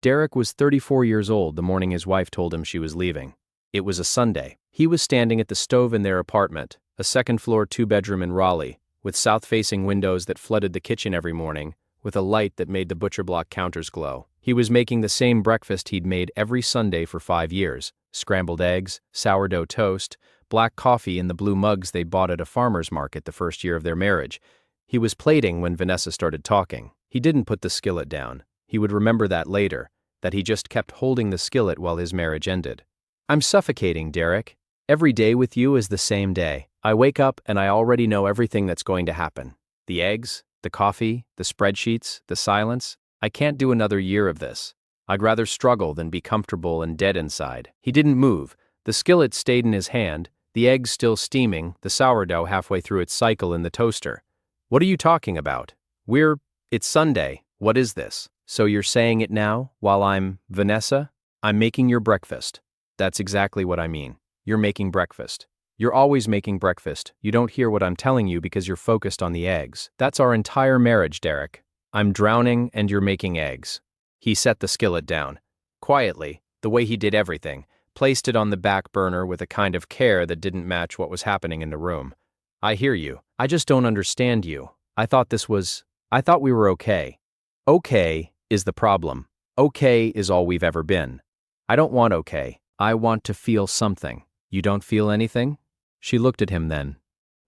Derek was 34 years old the morning his wife told him she was leaving. It was a Sunday. He was standing at the stove in their apartment, a second-floor two-bedroom in Raleigh, with south-facing windows that flooded the kitchen every morning, with a light that made the butcher block counters glow. He was making the same breakfast he'd made every Sunday for 5 years: scrambled eggs, sourdough toast, black coffee in the blue mugs they bought at a farmer's market the first year of their marriage. He was plating when Vanessa started talking. He didn't put the skillet down. He would remember that later, that he just kept holding the skillet while his marriage ended. "I'm suffocating, Derek. Every day with you is the same day. I wake up and I already know everything that's going to happen. The eggs, the coffee, the spreadsheets, the silence. I can't do another year of this. I'd rather struggle than be comfortable and dead inside." He didn't move. The skillet stayed in his hand, the eggs still steaming, the sourdough halfway through its cycle in the toaster. "What are you talking about? It's Sunday. What is this?" "So you're saying it now, while Vanessa? I'm making your breakfast." "That's exactly what I mean. You're making breakfast. You're always making breakfast. You don't hear what I'm telling you because you're focused on the eggs. That's our entire marriage, Derek. I'm drowning and you're making eggs." He set the skillet down. Quietly, the way he did everything, placed it on the back burner with a kind of care that didn't match what was happening in the room. "I hear you. I just don't understand you. I thought we were okay." "Okay is the problem. Okay is all we've ever been. I don't want okay. I want to feel something." "You don't feel anything?" She looked at him then.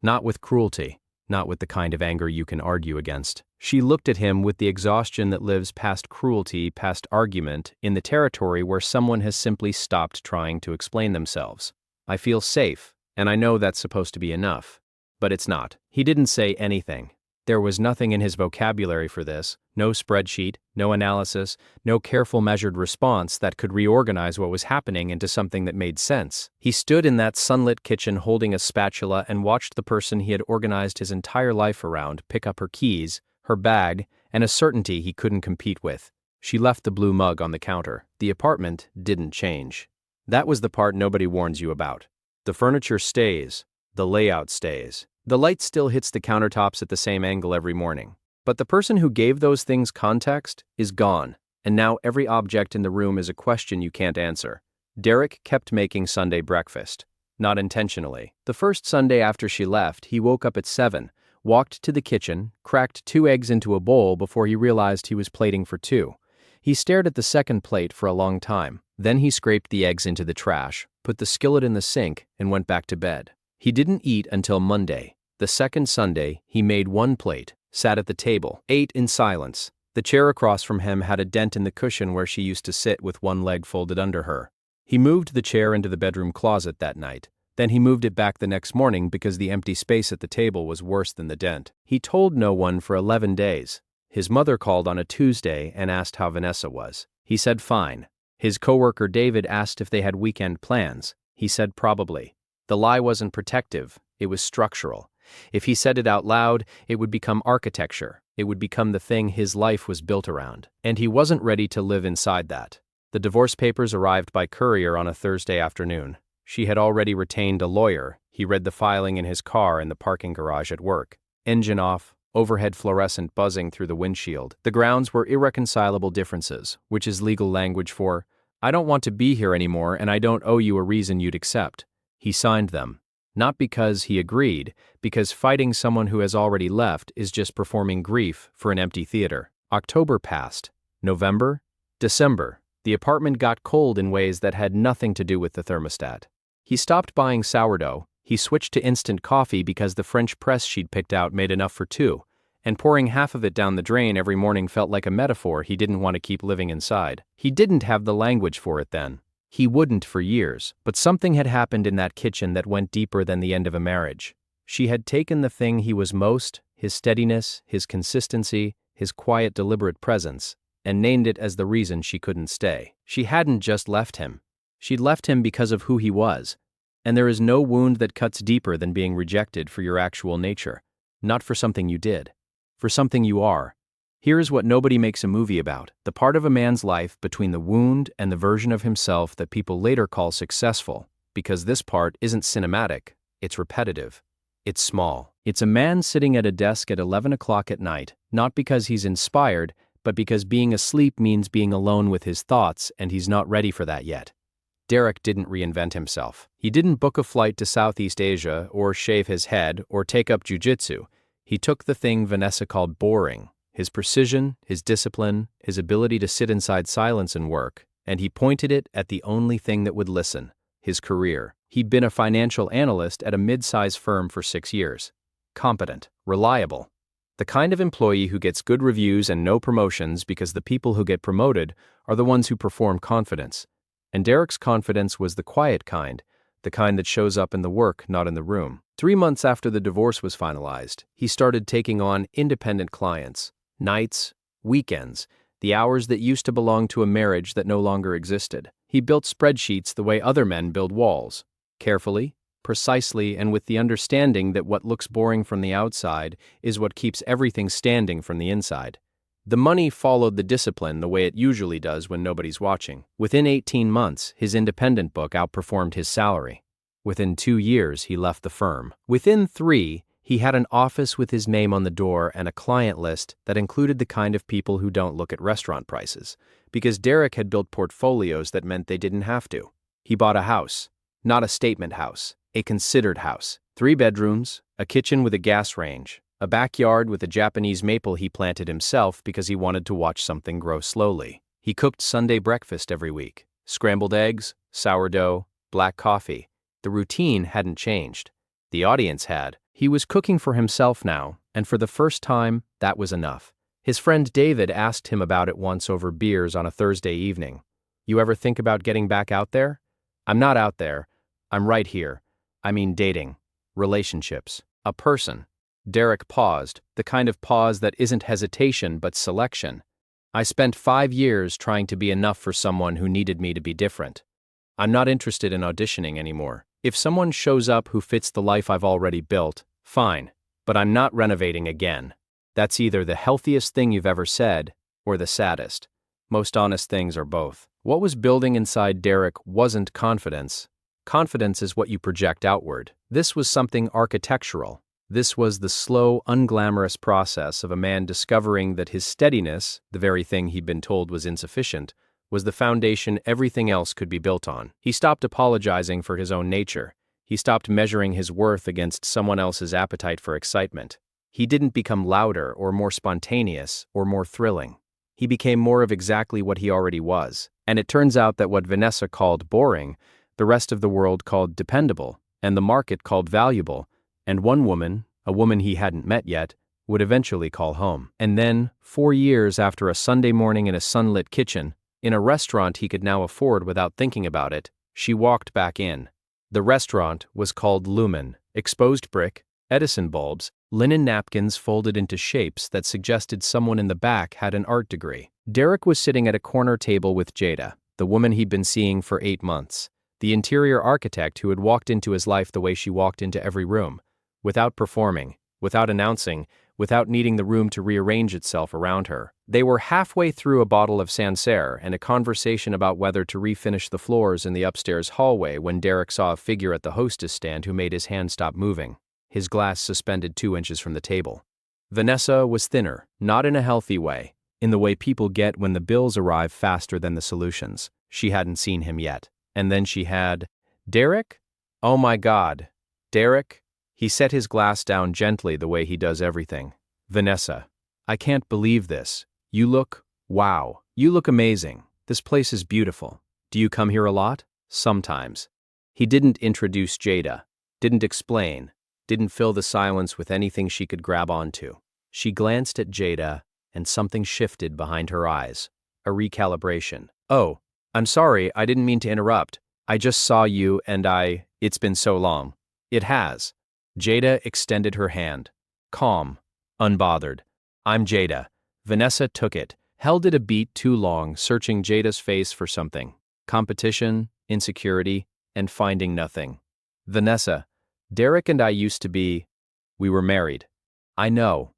Not with cruelty, not with the kind of anger you can argue against. She looked at him with the exhaustion that lives past cruelty, past argument, in the territory where someone has simply stopped trying to explain themselves. "I feel safe, and I know that's supposed to be enough. But it's not." He didn't say anything. There was nothing in his vocabulary for this, no spreadsheet, no analysis, no careful measured response that could reorganize what was happening into something that made sense. He stood in that sunlit kitchen holding a spatula and watched the person he had organized his entire life around pick up her keys, her bag, and a certainty he couldn't compete with. She left the blue mug on the counter. The apartment didn't change. That was the part nobody warns you about. The furniture stays. The layout stays. The light still hits the countertops at the same angle every morning. But the person who gave those things context is gone, and now every object in the room is a question you can't answer. Derek kept making Sunday breakfast. Not intentionally. The first Sunday after she left, he woke up at 7, walked to the kitchen, cracked 2 eggs into a bowl before he realized he was plating for 2. He stared at the second plate for a long time. Then he scraped the eggs into the trash, put the skillet in the sink, and went back to bed. He didn't eat until Monday. The second Sunday, he made 1 plate, sat at the table, ate in silence. The chair across from him had a dent in the cushion where she used to sit with one leg folded under her. He moved the chair into the bedroom closet that night. Then he moved it back the next morning because the empty space at the table was worse than the dent. He told no one for 11 days. His mother called on a Tuesday and asked how Vanessa was. He said fine. His coworker David asked if they had weekend plans. He said probably. The lie wasn't protective, it was structural. If he said it out loud, it would become architecture. It would become the thing his life was built around. And he wasn't ready to live inside that. The divorce papers arrived by courier on a Thursday afternoon. She had already retained a lawyer. He read the filing in his car in the parking garage at work. Engine off, overhead fluorescent buzzing through the windshield. The grounds were irreconcilable differences, which is legal language for, "I don't want to be here anymore and I don't owe you a reason you'd accept." He signed them. Not because he agreed, because fighting someone who has already left is just performing grief for an empty theater. October passed. November, December. The apartment got cold in ways that had nothing to do with the thermostat. He stopped buying sourdough. He switched to instant coffee because the French press she'd picked out made enough for 2, and pouring half of it down the drain every morning felt like a metaphor he didn't want to keep living inside. He didn't have the language for it then. He wouldn't for years, but something had happened in that kitchen that went deeper than the end of a marriage. She had taken the thing he was most, his steadiness, his consistency, his quiet, deliberate presence, and named it as the reason she couldn't stay. She hadn't just left him. She'd left him because of who he was. And there is no wound that cuts deeper than being rejected for your actual nature, not for something you did, for something you are. Here's what nobody makes a movie about: the part of a man's life between the wound and the version of himself that people later call successful, because this part isn't cinematic, it's repetitive. It's small. It's a man sitting at a desk at 11 o'clock at night, not because he's inspired, but because being asleep means being alone with his thoughts, and he's not ready for that yet. Derek didn't reinvent himself. He didn't book a flight to Southeast Asia, or shave his head, or take up jujitsu. He took the thing Vanessa called boring, his precision, his discipline, his ability to sit inside silence and work, and he pointed it at the only thing that would listen: his career. He'd been a financial analyst at a mid-size firm for 6 years. Competent, reliable. The kind of employee who gets good reviews and no promotions because the people who get promoted are the ones who perform confidence. And Derek's confidence was the quiet kind, the kind that shows up in the work, not in the room. 3 months after the divorce was finalized, he started taking on independent clients. Nights, weekends, the hours that used to belong to a marriage that no longer existed. He built spreadsheets the way other men build walls. Carefully, precisely, and with the understanding that what looks boring from the outside is what keeps everything standing from the inside. The money followed the discipline the way it usually does when nobody's watching. Within 18 months, his independent book outperformed his salary. Within 2 years, he left the firm. Within 3, he had an office with his name on the door and a client list that included the kind of people who don't look at restaurant prices, because Derek had built portfolios that meant they didn't have to. He bought a house, not a statement house, a considered house. 3 bedrooms, a kitchen with a gas range, a backyard with a Japanese maple he planted himself because he wanted to watch something grow slowly. He cooked Sunday breakfast every week: scrambled eggs, sourdough, black coffee. The routine hadn't changed. The audience had. He was cooking for himself now, and for the first time, that was enough. His friend David asked him about it once over beers on a Thursday evening. "You ever think about getting back out there?" "I'm not out there. I'm right here. I mean dating, relationships, a person." Derek paused, the kind of pause that isn't hesitation but selection. "I spent 5 years trying to be enough for someone who needed me to be different. I'm not interested in auditioning anymore. If someone shows up who fits the life I've already built, fine, but I'm not renovating again." That's either the healthiest thing you've ever said or the saddest. Most honest things are both. What was building inside Derek wasn't confidence. Confidence is what you project outward. This was something architectural. This was the slow, unglamorous process of a man discovering that his steadiness, the very thing he'd been told was insufficient, was the foundation everything else could be built on. He stopped apologizing for his own nature. He stopped measuring his worth against someone else's appetite for excitement. He didn't become louder or more spontaneous or more thrilling. He became more of exactly what he already was. And it turns out that what Vanessa called boring, the rest of the world called dependable, and the market called valuable, and one woman, a woman he hadn't met yet, would eventually call home. And then, 4 years after a Sunday morning in a sunlit kitchen, in a restaurant he could now afford without thinking about it, she walked back in. The restaurant was called Lumen. Exposed brick, Edison bulbs, linen napkins folded into shapes that suggested someone in the back had an art degree. Derek was sitting at a corner table with Jada, the woman he'd been seeing for 8 months, the interior architect who had walked into his life the way she walked into every room, without performing, without announcing, without needing the room to rearrange itself around her. They were halfway through a bottle of Sancerre and a conversation about whether to refinish the floors in the upstairs hallway when Derek saw a figure at the hostess stand who made his hand stop moving, his glass suspended 2 inches from the table. Vanessa was thinner, not in a healthy way, in the way people get when the bills arrive faster than the solutions. She hadn't seen him yet. And then she had, "Derek? Oh my God. Derek?" He set his glass down gently the way he does everything. "Vanessa, I can't believe this. You look, wow. You look amazing. This place is beautiful. Do you come here a lot?" "Sometimes." He didn't introduce Jada, didn't explain, didn't fill the silence with anything she could grab onto. She glanced at Jada, and something shifted behind her eyes. A recalibration. "Oh, I'm sorry, I didn't mean to interrupt. I just saw you and it's been so long." "It has." Jada extended her hand. Calm, unbothered. "I'm Jada." Vanessa took it, held it a beat too long, searching Jada's face for something. Competition, insecurity, and finding nothing. "Vanessa, Derek and I used to be, we were married." "I know."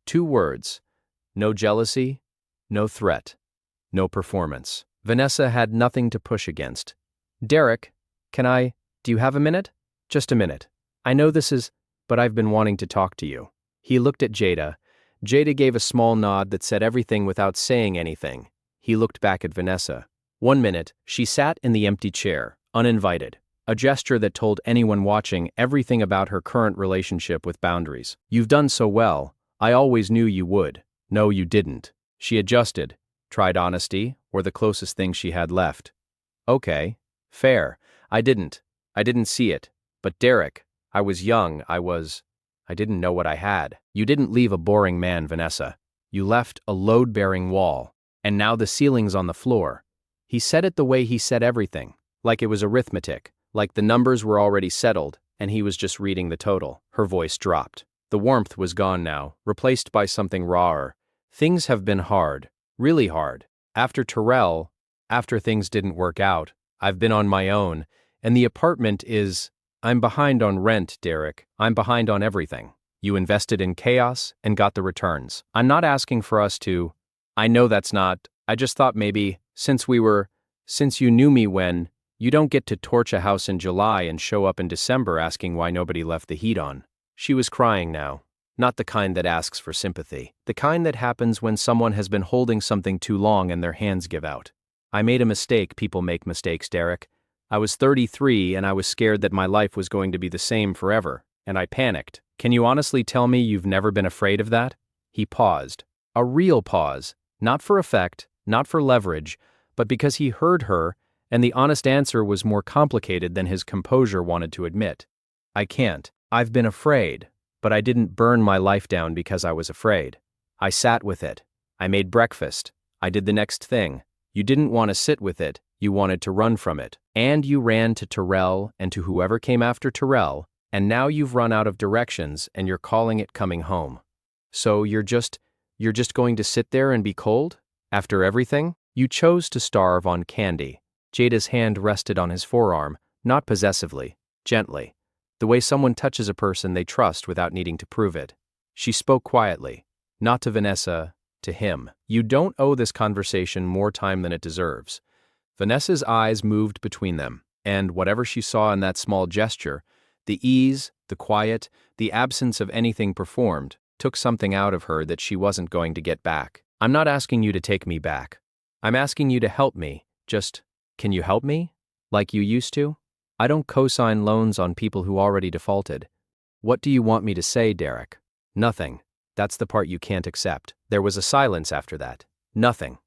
2 words. No jealousy, no threat, no performance. Vanessa had nothing to push against. "Derek, do you have a minute?" "Just a minute. I know this is, but I've been wanting to talk to you." He looked at Jada. Jada gave a small nod that said everything without saying anything. He looked back at Vanessa. 1 minute, she sat in the empty chair, uninvited, a gesture that told anyone watching everything about her current relationship with boundaries. You've done so well. I always knew you would. No, you didn't. She adjusted, tried honesty, or the closest thing she had left. Okay, fair. I didn't see it. But Derek, I was young, I didn't know what I had. You didn't leave a boring man, Vanessa. You left a load-bearing wall. And now the ceiling's on the floor. He said it the way he said everything, like it was arithmetic, like the numbers were already settled, and he was just reading the total. Her voice dropped. The warmth was gone now, replaced by something rawer. Things have been hard, really hard. After Terrell, after things didn't work out, I've been on my own, and the apartment I'm behind on rent, Derek. I'm behind on everything. You invested in chaos and got the returns. I'm not asking for us to. I know that's not. I just thought maybe, since you knew me when, you don't get to torch a house in July and show up in December asking why nobody left the heat on. She was crying now. Not the kind that asks for sympathy. The kind that happens when someone has been holding something too long and their hands give out. I made a mistake. People make mistakes, Derek. I was 33 and I was scared that my life was going to be the same forever, and I panicked. Can you honestly tell me you've never been afraid of that? He paused. A real pause. Not for effect, not for leverage, but because he heard her, and the honest answer was more complicated than his composure wanted to admit. I can't. I've been afraid, but I didn't burn my life down because I was afraid. I sat with it. I made breakfast. I did the next thing. You didn't want to sit with it. You wanted to run from it. And you ran to Terrell and to whoever came after Terrell, and now you've run out of directions and you're calling it coming home. So you're just going to sit there and be cold? After everything? You chose to starve on candy. Jada's hand rested on his forearm, not possessively, gently, the way someone touches a person they trust without needing to prove it. She spoke quietly, not to Vanessa, to him. You don't owe this conversation more time than it deserves. Vanessa's eyes moved between them, and whatever she saw in that small gesture, the ease, the quiet, the absence of anything performed, took something out of her that she wasn't going to get back. I'm not asking you to take me back. I'm asking you to help me. Can you help me? Like you used to? I don't co-sign loans on people who already defaulted. What do you want me to say, Derek? Nothing. That's the part you can't accept. There was a silence after that. Nothing.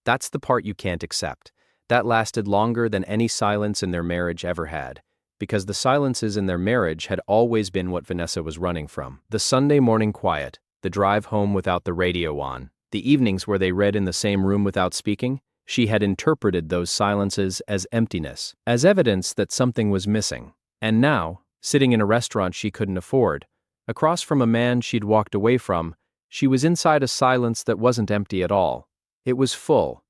That's the part you can't accept. That lasted longer than any silence in their marriage ever had, because the silences in their marriage had always been what Vanessa was running from. The Sunday morning quiet, the drive home without the radio on, the evenings where they read in the same room without speaking, she had interpreted those silences as emptiness, as evidence that something was missing. And now, sitting in a restaurant she couldn't afford, across from a man she'd walked away from, she was inside a silence that wasn't empty at all. It was full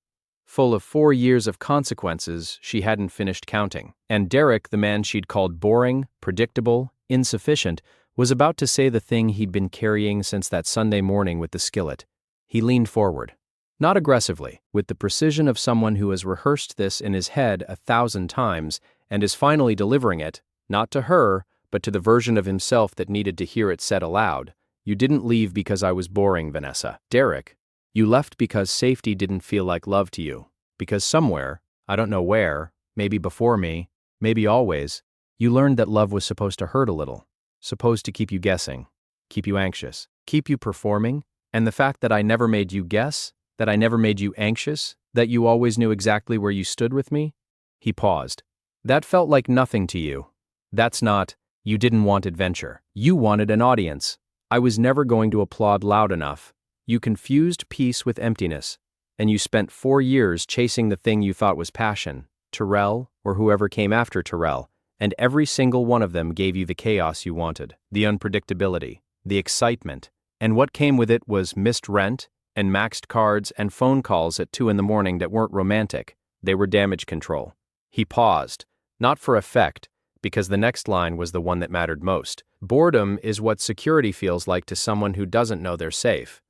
of 4 years of consequences she hadn't finished counting. And Derek, the man she'd called boring, predictable, insufficient, was about to say the thing he'd been carrying since that Sunday morning with the skillet. He leaned forward. Not aggressively, with the precision of someone who has rehearsed this in his head 1,000 times and is finally delivering it, not to her, but to the version of himself that needed to hear it said aloud. You didn't leave because I was boring, Vanessa. Derek, you left because safety didn't feel like love to you. Because somewhere, I don't know where, maybe before me, maybe always, you learned that love was supposed to hurt a little, supposed to keep you guessing, keep you anxious, keep you performing, and the fact that I never made you guess, that I never made you anxious, that you always knew exactly where you stood with me? He paused. That felt like nothing to you. That's not, you didn't want adventure. You wanted an audience. I was never going to applaud loud enough. You confused peace with emptiness, and you spent 4 years chasing the thing you thought was passion, Terrell or whoever came after Terrell, and every single one of them gave you the chaos you wanted, the unpredictability, the excitement, and what came with it was missed rent and maxed cards and phone calls at 2 a.m. that weren't romantic, they were damage control. He paused, not for effect, because the next line was the one that mattered most. Boredom is what security feels like to someone who doesn't know they're safe.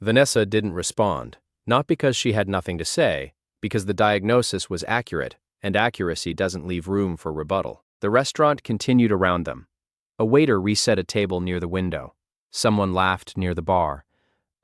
Vanessa didn't respond, not because she had nothing to say, because the diagnosis was accurate, and accuracy doesn't leave room for rebuttal. The restaurant continued around them. A waiter reset a table near the window. Someone laughed near the bar.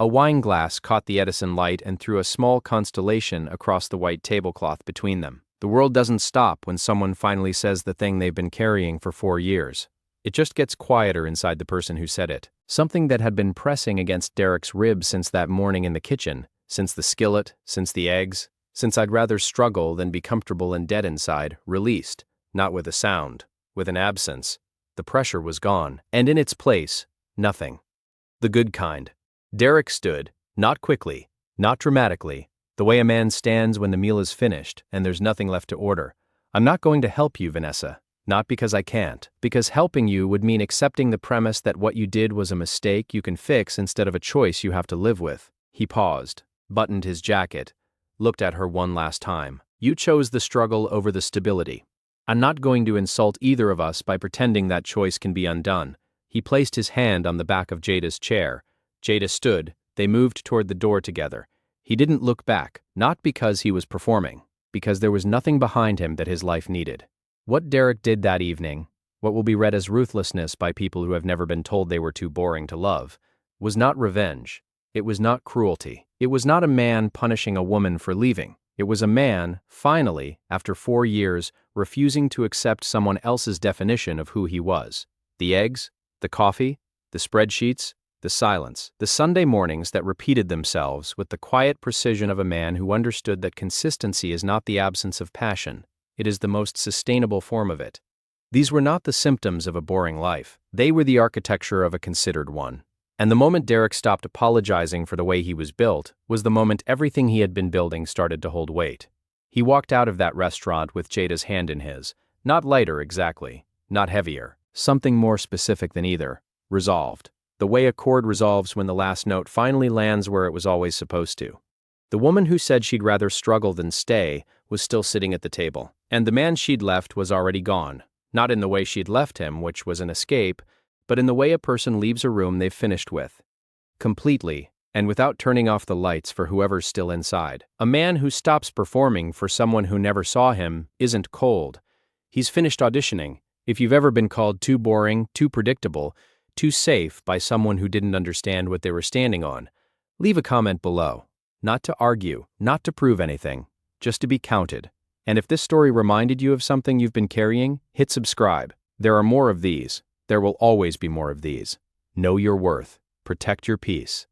A wine glass caught the Edison light and threw a small constellation across the white tablecloth between them. The world doesn't stop when someone finally says the thing they've been carrying for 4 years. It just gets quieter inside the person who said it. Something that had been pressing against Derek's ribs since that morning in the kitchen, since the skillet, since the eggs, since I'd rather struggle than be comfortable and dead inside, released, not with a sound, with an absence. The pressure was gone, and in its place, nothing. The good kind. Derek stood, not quickly, not dramatically, the way a man stands when the meal is finished and there's nothing left to order. I'm not going to help you, Vanessa. Not because I can't, because helping you would mean accepting the premise that what you did was a mistake you can fix instead of a choice you have to live with. He paused, buttoned his jacket, looked at her one last time. You chose the struggle over the stability. I'm not going to insult either of us by pretending that choice can be undone. He placed his hand on the back of Jada's chair. Jada stood. They moved toward the door together. He didn't look back, not because he was performing, because there was nothing behind him that his life needed. What Derek did that evening, what will be read as ruthlessness by people who have never been told they were too boring to love, was not revenge. It was not cruelty. It was not a man punishing a woman for leaving. It was a man, finally, after 4 years, refusing to accept someone else's definition of who he was. The eggs, the coffee, the spreadsheets, the silence, the Sunday mornings that repeated themselves with the quiet precision of a man who understood that consistency is not the absence of passion, it is the most sustainable form of it. These were not the symptoms of a boring life. They were the architecture of a considered one. And the moment Derek stopped apologizing for the way he was built was the moment everything he had been building started to hold weight. He walked out of that restaurant with Jada's hand in his, not lighter exactly, not heavier, something more specific than either, resolved. The way a chord resolves when the last note finally lands where it was always supposed to. The woman who said she'd rather struggle than stay was still sitting at the table, and the man she'd left was already gone, not in the way she'd left him, which was an escape, but in the way a person leaves a room they've finished with. Completely, and without turning off the lights for whoever's still inside. A man who stops performing for someone who never saw him isn't cold. He's finished auditioning. If you've ever been called too boring, too predictable, too safe by someone who didn't understand what they were standing on, leave a comment below. Not to argue, not to prove anything, just to be counted. And if this story reminded you of something you've been carrying, hit subscribe. There are more of these. There will always be more of these. Know your worth. Protect your peace.